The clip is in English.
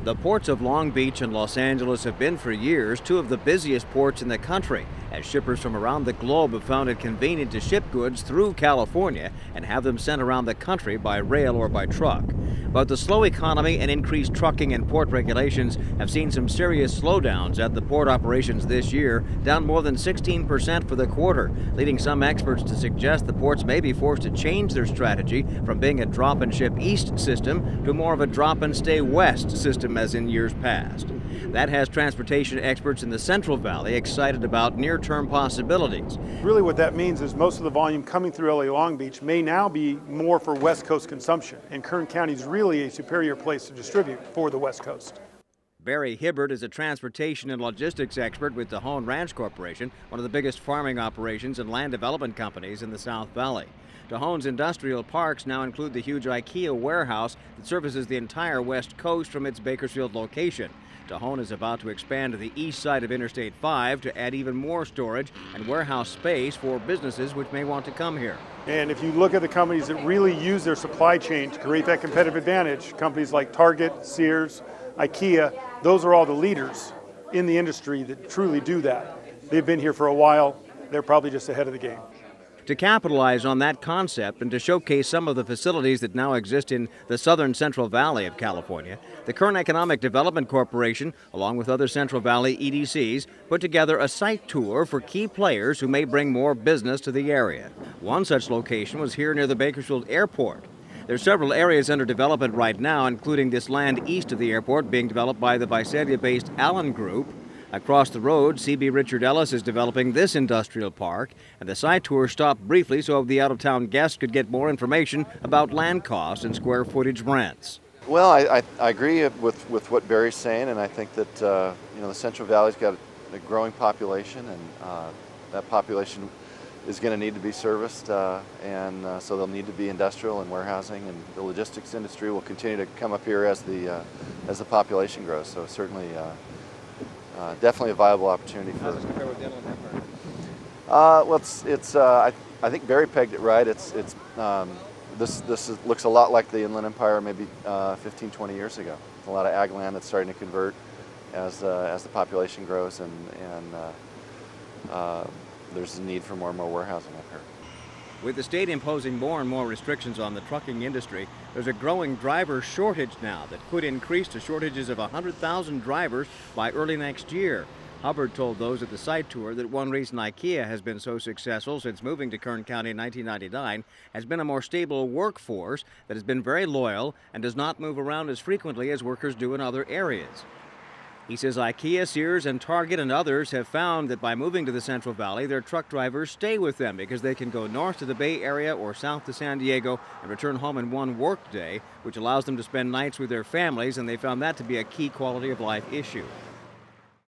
The ports of Long Beach and Los Angeles have been for years two of the busiest ports in the country, as shippers from around the globe have found it convenient to ship goods through California and have them sent around the country by rail or by truck. But the slow economy and increased trucking and port regulations have seen some serious slowdowns at the port operations this year, down more than 16% for the quarter, leading some experts to suggest the ports may be forced to change their strategy from being a drop-and-ship east system to more of a drop-and-stay west system as in years past. That has transportation experts in the Central Valley excited about near-term possibilities. Really what that means is most of the volume coming through LA Long Beach may now be more for West Coast consumption, and Kern County is really a superior place to distribute for the West Coast. Barry Hibbert is a transportation and logistics expert with Tejon Ranch Corporation, one of the biggest farming operations and land development companies in the South Valley. Tejon's industrial parks now include the huge IKEA warehouse that services the entire West Coast from its Bakersfield location. Tejon is about to expand to the east side of Interstate 5 to add even more storage and warehouse space for businesses which may want to come here. And if you look at the companies that really use their supply chain to create that competitive advantage, companies like Target, Sears, IKEA, those are all the leaders in the industry that truly do that. They've been here for a while. They're probably just ahead of the game. To capitalize on that concept and to showcase some of the facilities that now exist in the southern Central Valley of California, the Kern Economic Development Corporation, along with other Central Valley EDCs, put together a site tour for key players who may bring more business to the area. One such location was here near the Bakersfield Airport. There are several areas under development right now, including this land east of the airport being developed by the Visalia-based Allen Group. Across the road, CB Richard Ellis is developing this industrial park, and the site tour stopped briefly so the out-of-town guests could get more information about land costs and square footage rents. Well, I agree with what Barry's saying, and I think that the Central Valley's got a growing population, and that population is going to need to be serviced, and so they'll need to be industrial and warehousing, and the logistics industry will continue to come up here as the population grows. So certainly. Definitely a viable opportunity for. How does it compare with the Inland Empire? Well, I think Barry pegged it right. This looks a lot like the Inland Empire maybe 15, 20 years ago. A lot of ag land that's starting to convert as the population grows, and there's a need for more and more warehousing up here. With the state imposing more and more restrictions on the trucking industry, there's a growing driver shortage now that could increase to shortages of 100,000 drivers by early next year. Hubbard told those at the site tour that one reason IKEA has been so successful since moving to Kern County in 1999 has been a more stable workforce that has been very loyal and does not move around as frequently as workers do in other areas. He says IKEA, Sears, and Target and others have found that by moving to the Central Valley, their truck drivers stay with them because they can go north to the Bay Area or south to San Diego and return home in one work day, which allows them to spend nights with their families, and they found that to be a key quality of life issue.